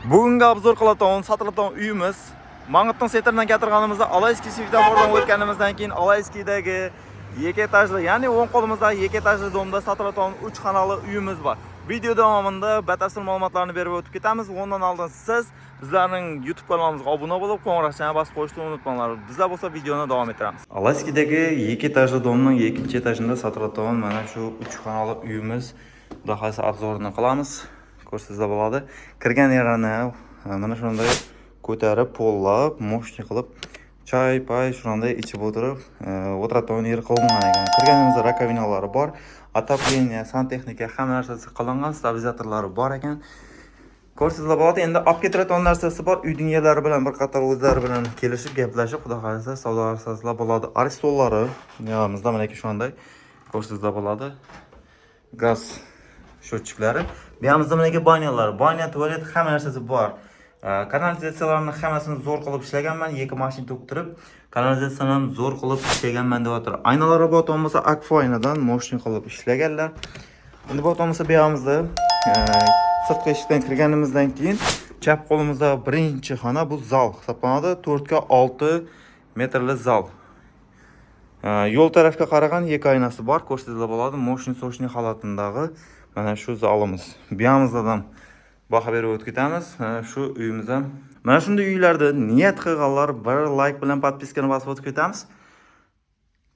Bugungi obzor qiladigan, sotiladigan uyimiz Mang'itning setirdan keltirganimizda Alayski svetofordan o'tganimizdan keyin Alayskidagi 2 etajli, ya'ni 10 qo'limizdagi 2 etajli domda sotiladigan 3 xonali uyimiz bor. Video davomida batafsil ma'lumotlarni berib o'tib ketamiz. Undan oldin siz bizlarning YouTube kanalimizga obuna bo'lib, qo'ng'iroqchani bosib qo'yishni unutmanglar. Bizlar bo'lsa videoni davom ettiramiz. Alayskidagi 2 etajli domning 2-etajida sotiladigan mana shu 3 xonali uyimiz xudo xohlasa obzorini qilamiz. Ko'rsangizlar bo'ladi. Kirgan yerini mana shunday ko'tarib, pollab, moshni qilib, choy-pay shunday ichib o'tirib, o'tiradigan yer qilingan ekan. Kirganimizda rakovinalari bor, отопление, santexnika hamma narsasi qilingan, stabilizatorlari bor ekan. Ko'rsangizlar bo'ladi. Endi olib ketiradigan narsasi bor. Uyning egalari bilan bir qator o'zlari bilan kelishib, gaplashib, xudo xohlasa savdo arsasizlar bo'ladi. Aristollari yonimizda mana shunday. Ko'rsangizlar bo'ladi. Gaz sho'tchiklari. Bu yoqimizda mana banyalar, banya, tualet hamma narsasi bor. Kanalizatsiyalarni hammasini zo'r qilib ishlaganman, 2 mashina to'ktirib, kanalizatsiyani ham zo'r qilib ishlaganman deb o'tir. Aynalari botton bo'lsa akfoynadan moshina qilib ishlaganlar. Endi botton bo'lsa bu yoqimizda sirtqi eshikdan kirganimizdan keyin chap qo'limizda birinchi xona bu zal hisoblanadi. 4 ga 6 metrli zal. Yo'l tarafga qaragan 2 oynasi bor, ko'rsangizlar bo'ladi. Moshina so'shni holatidagi mana shu zalimiz. Bu yoqimizda ham baho berib o'tib ketamiz. Shu uyimiz ham. Mana shunday uylarda niyat qilganlar bir like bilan podpiskani bosib o'tib ketamiz.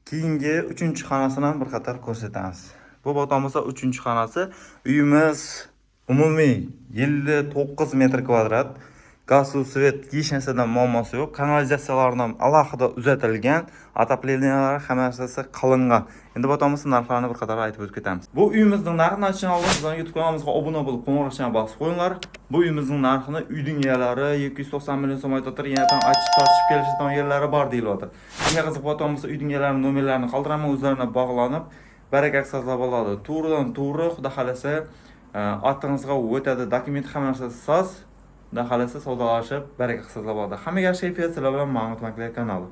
Keyingi 3-xonasini ham bir qator ko'rsatamiz. Bu botton bo'lsa 3-xonasi. Uyimiz umumiy 59 metr kvadrat. Gaz, suv, svet hech narsadan muammosi yo'q. Kanalizatsiyalarni ham alohida uzatilgan, отоплениялari hamma narsasi qilingan. Endi botamiz narxlarini bir qator aytib o'tib ketamiz. Bu uyimizning narxini aytishdan oldin bizning YouTube kanalimizga obuna bo'lib, qo'ng'iroqchani bosib qo'yinglar. Bu uyimizning narxini uyning egalari 290 million so'm aytib, yana ham achib tortishib kelishadigan yerlari bor deyilyapti. Kimga qiziq botamiz uyning egalarining nomerlarini qoldiraman, o'zlariga bog'lanib, baraka qilsangizlar bo'ladi. To'g'ridan to'g'ri, xudo xolasa, otingizga o'tadi, dokument hamma narsasi soz. Xudo xolasa savdolashib, baraka qilsangizlar bo'ladi. Hammaga yaxshi kayfiyat, sizlar bilan Mang'it kanali.